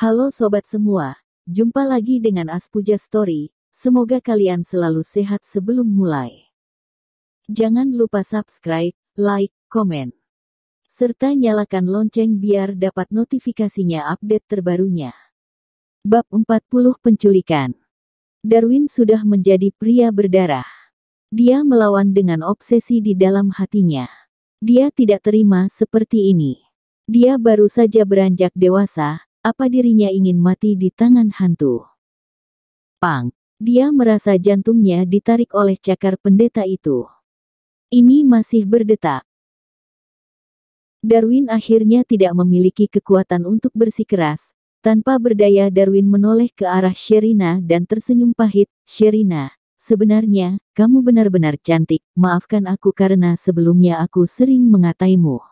Halo sobat semua, jumpa lagi dengan Aspuja Story. Semoga kalian selalu sehat sebelum mulai. Jangan lupa subscribe, like, komen, serta nyalakan lonceng biar dapat notifikasinya update terbarunya. Bab 40 Penculikan. Darwin sudah menjadi pria berdarah. Dia melawan dengan obsesi di dalam hatinya. Dia tidak terima seperti ini. Dia baru saja beranjak dewasa. Apa dirinya ingin mati di tangan hantu? Pang! Dia merasa jantungnya ditarik oleh cakar pendeta itu. Ini masih berdetak. Darwin akhirnya tidak memiliki kekuatan untuk bersikeras. Tanpa berdaya Darwin menoleh ke arah Sherina dan tersenyum pahit. Sherina, sebenarnya, kamu benar-benar cantik. Maafkan aku karena sebelumnya aku sering mengataimu.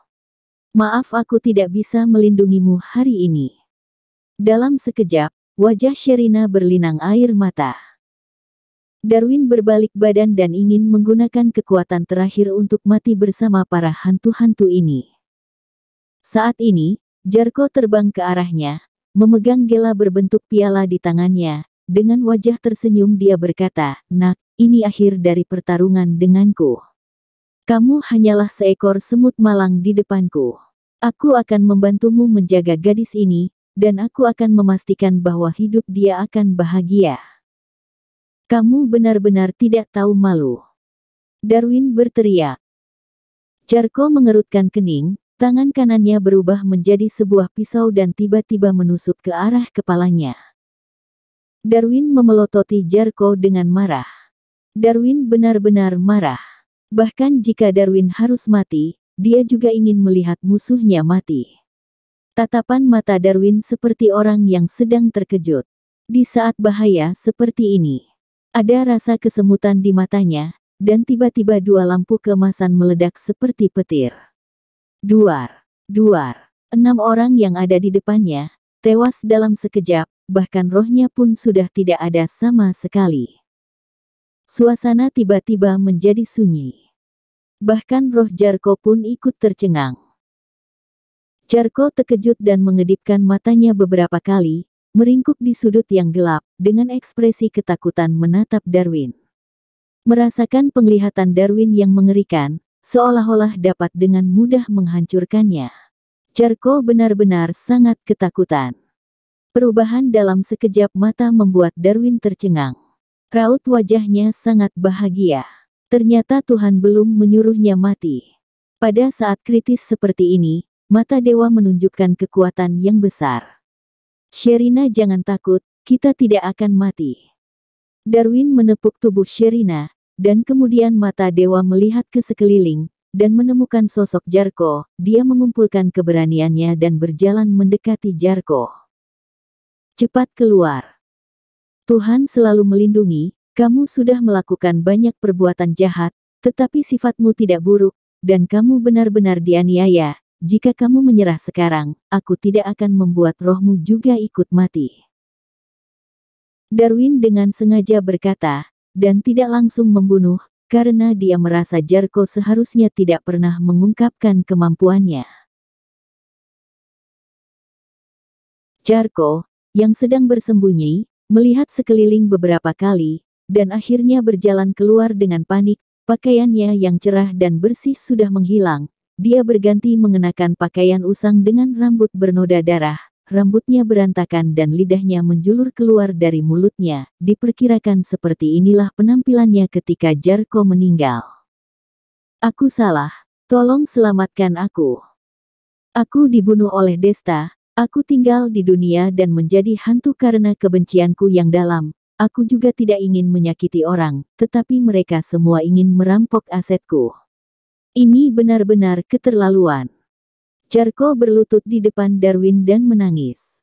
Maaf aku tidak bisa melindungimu hari ini. Dalam sekejap, wajah Sherina berlinang air mata. Darwin berbalik badan dan ingin menggunakan kekuatan terakhir untuk mati bersama para hantu-hantu ini. Saat ini, Jarko terbang ke arahnya, memegang gela berbentuk piala di tangannya. Dengan wajah tersenyum dia berkata, "Nak, ini akhir dari pertarungan denganku. Kamu hanyalah seekor semut malang di depanku. Aku akan membantumu menjaga gadis ini, dan aku akan memastikan bahwa hidup dia akan bahagia." Kamu benar-benar tidak tahu malu. Darwin berteriak. Jarko mengerutkan kening, tangan kanannya berubah menjadi sebuah pisau dan tiba-tiba menusuk ke arah kepalanya. Darwin memelototi Jarko dengan marah. Darwin benar-benar marah. Bahkan jika Darwin harus mati, dia juga ingin melihat musuhnya mati. Tatapan mata Darwin seperti orang yang sedang terkejut. Di saat bahaya seperti ini, ada rasa kesemutan di matanya, dan tiba-tiba dua lampu keemasan meledak seperti petir. Duar, duar. 6 orang yang ada di depannya, tewas dalam sekejap, bahkan rohnya pun sudah tidak ada sama sekali. Suasana tiba-tiba menjadi sunyi. Bahkan roh Jarko pun ikut tercengang. Jarko terkejut dan mengedipkan matanya beberapa kali, meringkuk di sudut yang gelap, dengan ekspresi ketakutan menatap Darwin. Merasakan penglihatan Darwin yang mengerikan, seolah-olah dapat dengan mudah menghancurkannya. Jarko benar-benar sangat ketakutan. Perubahan dalam sekejap mata membuat Darwin tercengang. Raut wajahnya sangat bahagia. Ternyata Tuhan belum menyuruhnya mati. Pada saat kritis seperti ini, mata dewa menunjukkan kekuatan yang besar. Sherina, jangan takut, kita tidak akan mati. Darwin menepuk tubuh Sherina, dan kemudian mata dewa melihat ke sekeliling, dan menemukan sosok Jarko. Dia mengumpulkan keberaniannya dan berjalan mendekati Jarko. Cepat keluar. Tuhan selalu melindungi, kamu sudah melakukan banyak perbuatan jahat, tetapi sifatmu tidak buruk, dan kamu benar-benar dianiaya. Jika kamu menyerah sekarang, aku tidak akan membuat rohmu juga ikut mati. Darwin dengan sengaja berkata, dan tidak langsung membunuh, karena dia merasa Jarko seharusnya tidak pernah mengungkapkan kemampuannya. Jarko, yang sedang bersembunyi, melihat sekeliling beberapa kali, dan akhirnya berjalan keluar dengan panik. Pakaiannya yang cerah dan bersih sudah menghilang. Dia berganti mengenakan pakaian usang dengan rambut bernoda darah, rambutnya berantakan dan lidahnya menjulur keluar dari mulutnya. Diperkirakan seperti inilah penampilannya ketika Jarko meninggal. Aku salah, tolong selamatkan aku. Aku dibunuh oleh Desta, aku tinggal di dunia dan menjadi hantu karena kebencianku yang dalam. Aku juga tidak ingin menyakiti orang, tetapi mereka semua ingin merampok asetku. Ini benar-benar keterlaluan. Jarko berlutut di depan Darwin dan menangis.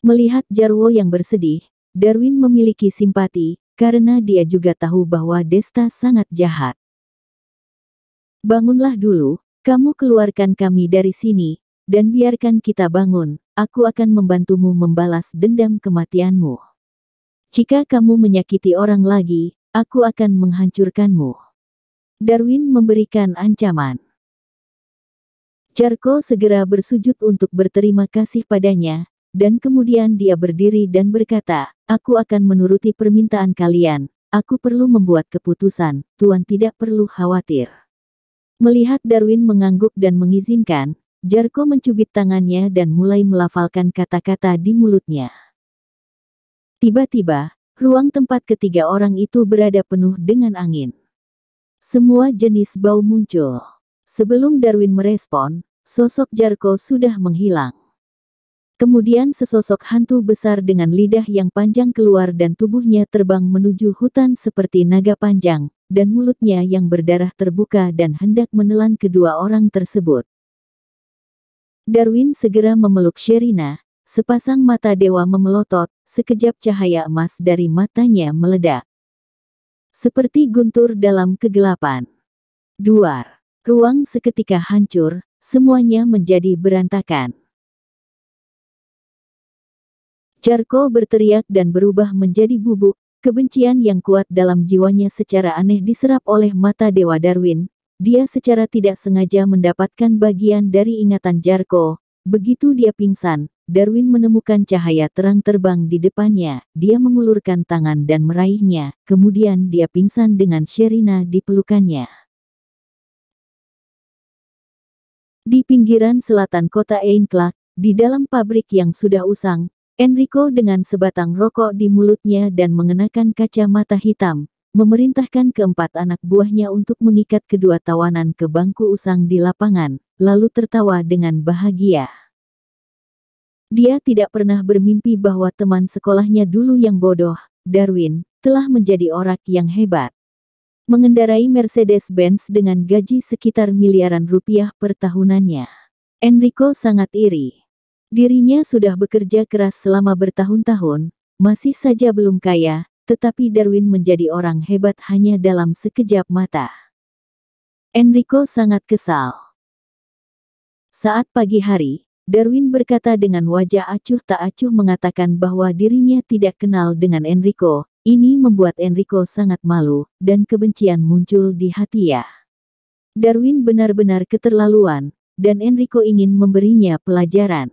Melihat Jarwo yang bersedih, Darwin memiliki simpati, karena dia juga tahu bahwa Desta sangat jahat. Bangunlah dulu, kamu keluarkan kami dari sini, dan biarkan kita bangun, aku akan membantumu membalas dendam kematianmu. Jika kamu menyakiti orang lagi, aku akan menghancurkanmu. Darwin memberikan ancaman. Jarko segera bersujud untuk berterima kasih padanya, dan kemudian dia berdiri dan berkata, "Aku akan menuruti permintaan kalian. Aku perlu membuat keputusan, Tuan tidak perlu khawatir." Melihat Darwin mengangguk dan mengizinkan, Jarko mencubit tangannya dan mulai melafalkan kata-kata di mulutnya. Tiba-tiba, ruang tempat ketiga orang itu berada penuh dengan angin. Semua jenis bau muncul. Sebelum Darwin merespon, sosok Jarko sudah menghilang. Kemudian sesosok hantu besar dengan lidah yang panjang keluar dan tubuhnya terbang menuju hutan seperti naga panjang, dan mulutnya yang berdarah terbuka dan hendak menelan kedua orang tersebut. Darwin segera memeluk Sherina, sepasang mata dewa memelotot, sekejap cahaya emas dari matanya meledak. Seperti guntur dalam kegelapan. Duar. Ruang seketika hancur, semuanya menjadi berantakan. Jarko berteriak dan berubah menjadi bubuk, kebencian yang kuat dalam jiwanya secara aneh diserap oleh mata Dewa Darwin. Dia secara tidak sengaja mendapatkan bagian dari ingatan Jarko. Begitu dia pingsan, Darwin menemukan cahaya terang terbang di depannya. Dia mengulurkan tangan dan meraihnya, kemudian dia pingsan dengan Sherina di pelukannya. Di pinggiran selatan kota Ainclack, di dalam pabrik yang sudah usang, Enrico dengan sebatang rokok di mulutnya dan mengenakan kacamata hitam, memerintahkan keempat anak buahnya untuk mengikat kedua tawanan ke bangku usang di lapangan, lalu tertawa dengan bahagia. Dia tidak pernah bermimpi bahwa teman sekolahnya dulu yang bodoh, Darwin, telah menjadi orang yang hebat. Mengendarai Mercedes-Benz dengan gaji sekitar miliaran rupiah per tahunannya. Enrico sangat iri. Dirinya sudah bekerja keras selama bertahun-tahun, masih saja belum kaya, tetapi Darwin menjadi orang hebat hanya dalam sekejap mata. Enrico sangat kesal. Saat pagi hari, Darwin berkata dengan wajah acuh tak acuh mengatakan bahwa dirinya tidak kenal dengan Enrico. Ini membuat Enrico sangat malu, dan kebencian muncul di hatinya. Darwin benar-benar keterlaluan, dan Enrico ingin memberinya pelajaran.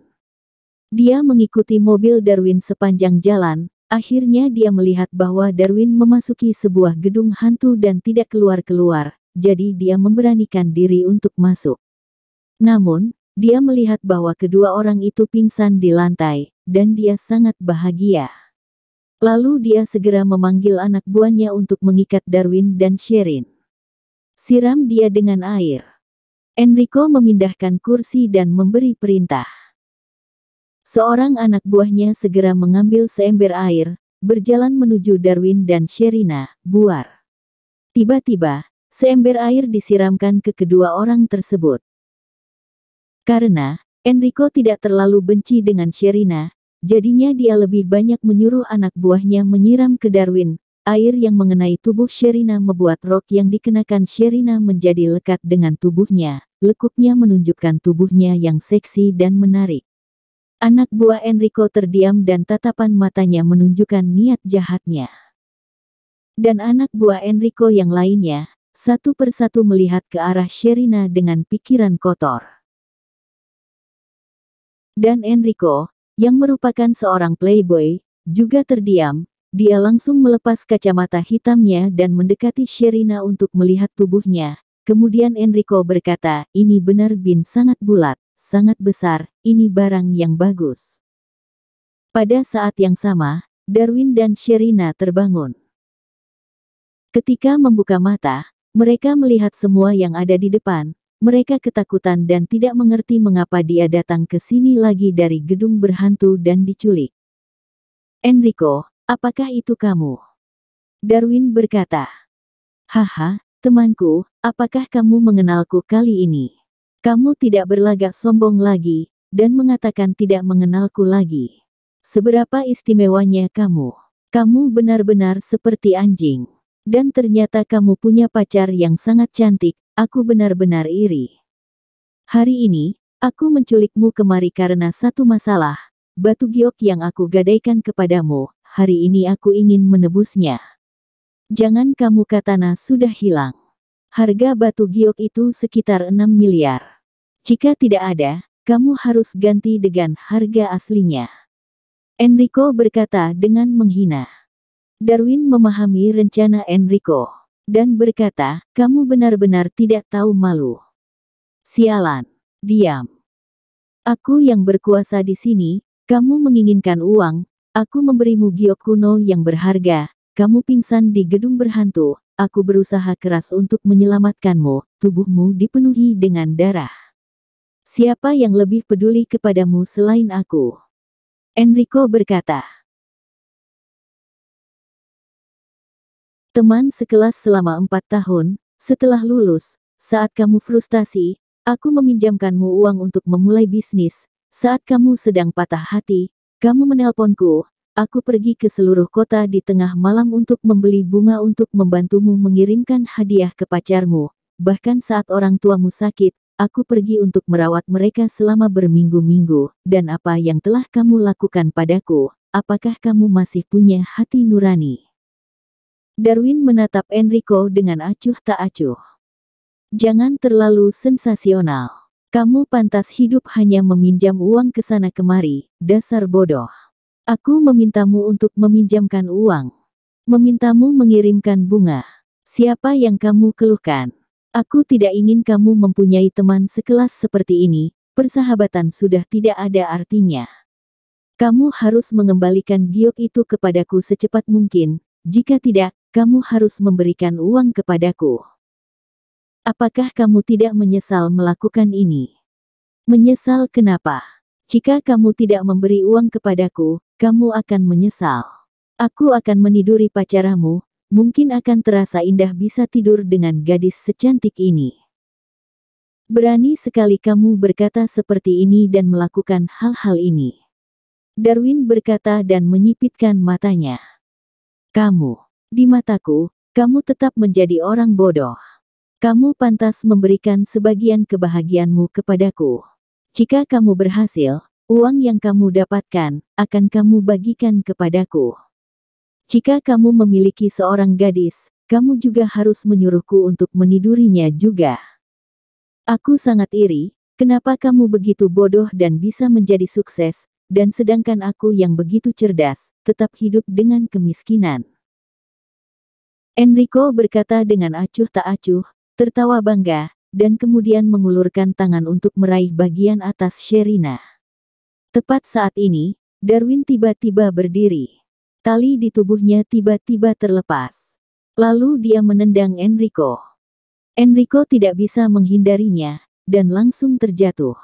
Dia mengikuti mobil Darwin sepanjang jalan, akhirnya dia melihat bahwa Darwin memasuki sebuah gedung hantu dan tidak keluar-keluar, jadi dia memberanikan diri untuk masuk. Namun, dia melihat bahwa kedua orang itu pingsan di lantai, dan dia sangat bahagia. Lalu dia segera memanggil anak buahnya untuk mengikat Darwin dan Sherin. Siram dia dengan air. Enrico memindahkan kursi dan memberi perintah. Seorang anak buahnya segera mengambil seember air, berjalan menuju Darwin dan Sherina, buar. Tiba-tiba, seember air disiramkan ke kedua orang tersebut. Karena Enrico tidak terlalu benci dengan Sherina, jadinya dia lebih banyak menyuruh anak buahnya menyiram ke Darwin. Air yang mengenai tubuh Sherina membuat rok yang dikenakan Sherina menjadi lekat dengan tubuhnya. Lekuknya menunjukkan tubuhnya yang seksi dan menarik. Anak buah Enrico terdiam dan tatapan matanya menunjukkan niat jahatnya. Dan anak buah Enrico yang lainnya, satu persatu melihat ke arah Sherina dengan pikiran kotor. Dan Enrico, yang merupakan seorang playboy, juga terdiam. Dia langsung melepas kacamata hitamnya dan mendekati Sherina untuk melihat tubuhnya. Kemudian Enrico berkata, "Ini benar-benar sangat bulat. Sangat besar, ini barang yang bagus." Pada saat yang sama, Darwin dan Sherina terbangun. Ketika membuka mata, mereka melihat semua yang ada di depan. Mereka ketakutan dan tidak mengerti mengapa dia datang ke sini lagi dari gedung berhantu dan diculik. "Enrico, apakah itu kamu?" Darwin berkata. "Haha, temanku, apakah kamu mengenalku kali ini? Kamu tidak berlagak sombong lagi, dan mengatakan tidak mengenalku lagi. Seberapa istimewanya kamu? Kamu benar-benar seperti anjing. Dan ternyata kamu punya pacar yang sangat cantik, aku benar-benar iri. Hari ini, aku menculikmu kemari karena satu masalah, batu giok yang aku gadaikan kepadamu, hari ini aku ingin menebusnya. Jangan kamu katana sudah hilang. Harga batu giok itu sekitar 6 miliar. Jika tidak ada, kamu harus ganti dengan harga aslinya." Enrico berkata dengan menghina. Darwin memahami rencana Enrico dan berkata, kamu benar-benar tidak tahu malu. Sialan, diam. Aku yang berkuasa di sini, kamu menginginkan uang, aku memberimu giok kuno yang berharga, kamu pingsan di gedung berhantu, aku berusaha keras untuk menyelamatkanmu, tubuhmu dipenuhi dengan darah. Siapa yang lebih peduli kepadamu selain aku? Enrico berkata. Teman sekelas selama 4 tahun, setelah lulus, saat kamu frustasi, aku meminjamkanmu uang untuk memulai bisnis. Saat kamu sedang patah hati, kamu menelponku, aku pergi ke seluruh kota di tengah malam untuk membeli bunga untuk membantumu mengirimkan hadiah ke pacarmu. Bahkan saat orang tuamu sakit, aku pergi untuk merawat mereka selama berminggu-minggu. Dan apa yang telah kamu lakukan padaku? Apakah kamu masih punya hati nurani? Darwin menatap Enrico dengan acuh tak acuh. Jangan terlalu sensasional. Kamu pantas hidup hanya meminjam uang ke sana kemari, dasar bodoh. Aku memintamu untuk meminjamkan uang. Memintamu mengirimkan bunga. Siapa yang kamu keluhkan? Aku tidak ingin kamu mempunyai teman sekelas seperti ini, persahabatan sudah tidak ada artinya. Kamu harus mengembalikan giok itu kepadaku secepat mungkin, jika tidak, kamu harus memberikan uang kepadaku. Apakah kamu tidak menyesal melakukan ini? Menyesal kenapa? Jika kamu tidak memberi uang kepadaku, kamu akan menyesal. Aku akan meniduri pacaramu, mungkin akan terasa indah bisa tidur dengan gadis secantik ini. Berani sekali kamu berkata seperti ini dan melakukan hal-hal ini. Darwin berkata dan menyipitkan matanya. Kamu, di mataku, kamu tetap menjadi orang bodoh. Kamu pantas memberikan sebagian kebahagiaanmu kepadaku. Jika kamu berhasil, uang yang kamu dapatkan, akan kamu bagikan kepadaku. Jika kamu memiliki seorang gadis, kamu juga harus menyuruhku untuk menidurinya juga. Aku sangat iri, kenapa kamu begitu bodoh dan bisa menjadi sukses, dan sedangkan aku yang begitu cerdas, tetap hidup dengan kemiskinan. Enrico berkata dengan acuh tak acuh, tertawa bangga, dan kemudian mengulurkan tangan untuk meraih bagian atas Sherina. Tepat saat ini, Darwin tiba-tiba berdiri. Tali di tubuhnya tiba-tiba terlepas. Lalu dia menendang Enrico. Enrico tidak bisa menghindarinya, dan langsung terjatuh.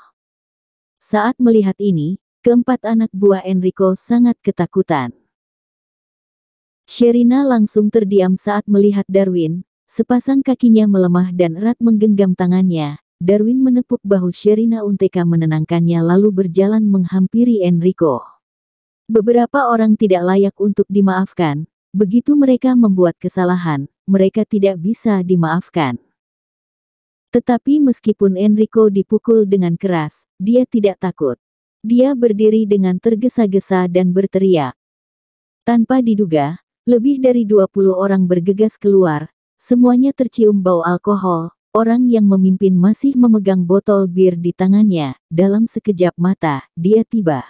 Saat melihat ini, keempat anak buah Enrico sangat ketakutan. Sherina langsung terdiam saat melihat Darwin, sepasang kakinya melemah dan erat menggenggam tangannya. Darwin menepuk bahu Sherina untuk menenangkannya lalu berjalan menghampiri Enrico. Beberapa orang tidak layak untuk dimaafkan, begitu mereka membuat kesalahan, mereka tidak bisa dimaafkan. Tetapi meskipun Enrico dipukul dengan keras, dia tidak takut. Dia berdiri dengan tergesa-gesa dan berteriak. Tanpa diduga, lebih dari 20 orang bergegas keluar, semuanya tercium bau alkohol. Orang yang memimpin masih memegang botol bir di tangannya. Dalam sekejap mata, dia tiba.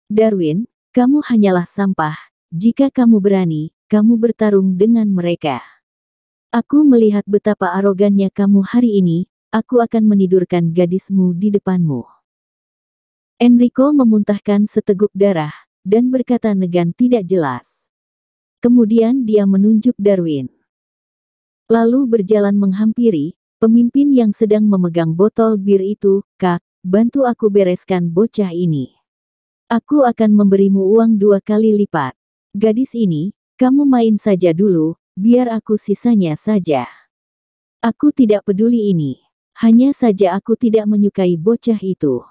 Darwin, kamu hanyalah sampah. Jika kamu berani, kamu bertarung dengan mereka. Aku melihat betapa arogannya kamu hari ini. Aku akan menidurkan gadismu di depanmu. Enrico memuntahkan seteguk darah, dan berkata negan tidak jelas. Kemudian dia menunjuk Darwin. Lalu berjalan menghampiri pemimpin yang sedang memegang botol bir itu. Kak, bantu aku bereskan bocah ini. Aku akan memberimu uang 2 kali lipat. Gadis ini, kamu main saja dulu, biar aku sisanya saja. Aku tidak peduli ini. Hanya saja aku tidak menyukai bocah itu.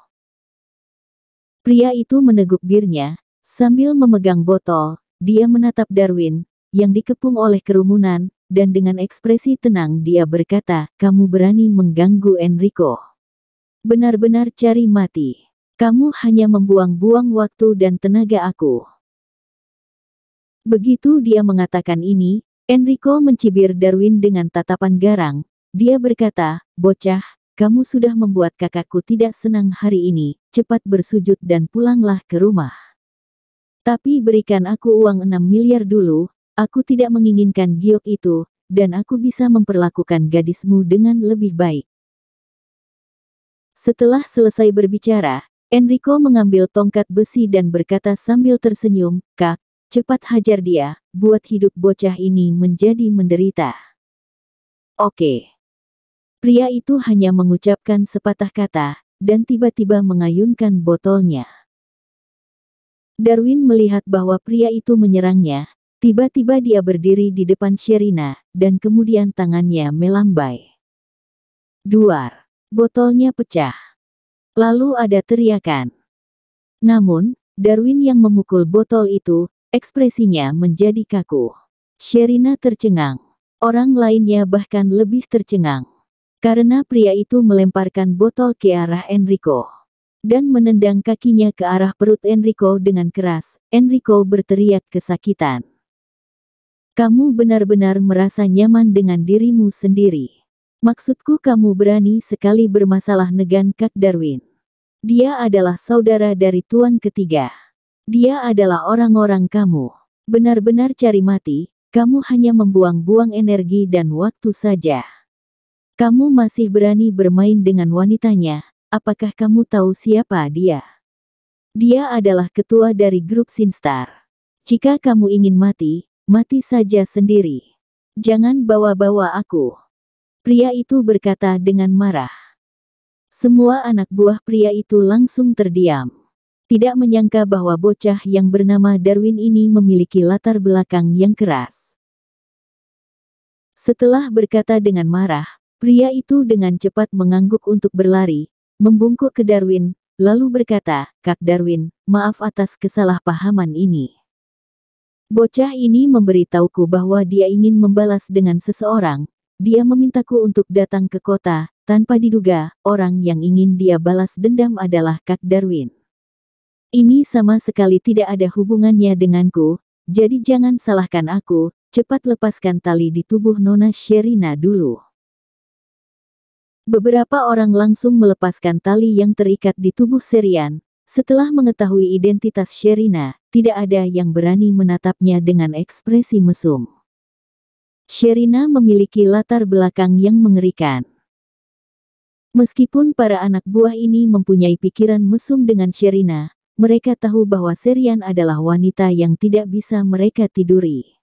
Pria itu meneguk birnya, sambil memegang botol, dia menatap Darwin, yang dikepung oleh kerumunan, dan dengan ekspresi tenang dia berkata, kamu berani mengganggu Enrico. Benar-benar cari mati. Kamu hanya membuang-buang waktu dan tenaga aku. Begitu dia mengatakan ini, Enrico mencibir Darwin dengan tatapan garang. Dia berkata, bocah, kamu sudah membuat kakakku tidak senang hari ini, cepat bersujud dan pulanglah ke rumah. Tapi berikan aku uang 6 miliar dulu, aku tidak menginginkan giok itu, dan aku bisa memperlakukan gadismu dengan lebih baik. Setelah selesai berbicara, Enrico mengambil tongkat besi dan berkata sambil tersenyum, "Kak, cepat hajar dia, buat hidup bocah ini menjadi menderita." Oke. Pria itu hanya mengucapkan sepatah kata, dan tiba-tiba mengayunkan botolnya. Darwin melihat bahwa pria itu menyerangnya. Tiba-tiba dia berdiri di depan Sherina, dan kemudian tangannya melambai. Duar. Botolnya pecah. Lalu ada teriakan. Namun, Darwin yang memukul botol itu, ekspresinya menjadi kaku. Sherina tercengang. Orang lainnya bahkan lebih tercengang. Karena pria itu melemparkan botol ke arah Enrico. Dan menendang kakinya ke arah perut Enrico dengan keras. Enrico berteriak kesakitan. "Kamu benar-benar merasa nyaman dengan dirimu sendiri. Maksudku kamu berani sekali bermasalah dengan Kak Darwin. Dia adalah saudara dari tuan ketiga. Dia adalah orang-orang kamu. Benar-benar cari mati, kamu hanya membuang-buang energi dan waktu saja. Kamu masih berani bermain dengan wanitanya, apakah kamu tahu siapa dia? Dia adalah ketua dari grup Sinstar. Jika kamu ingin mati, mati saja sendiri. Jangan bawa-bawa aku." Pria itu berkata dengan marah. Semua anak buah pria itu langsung terdiam. Tidak menyangka bahwa bocah yang bernama Darwin ini memiliki latar belakang yang keras. Setelah berkata dengan marah, pria itu dengan cepat mengangguk untuk berlari, membungkuk ke Darwin, lalu berkata, "Kak Darwin, maaf atas kesalahpahaman ini. Bocah ini memberitahuku bahwa dia ingin membalas dengan seseorang. Dia memintaku untuk datang ke kota, tanpa diduga, orang yang ingin dia balas dendam adalah Kak Darwin. Ini sama sekali tidak ada hubungannya denganku, jadi jangan salahkan aku, cepat lepaskan tali di tubuh Nona Sherina dulu." Beberapa orang langsung melepaskan tali yang terikat di tubuh Sherian. Setelah mengetahui identitas Sherina, tidak ada yang berani menatapnya dengan ekspresi mesum. Sherina memiliki latar belakang yang mengerikan. Meskipun para anak buah ini mempunyai pikiran mesum dengan Sherina, mereka tahu bahwa Sherian adalah wanita yang tidak bisa mereka tiduri.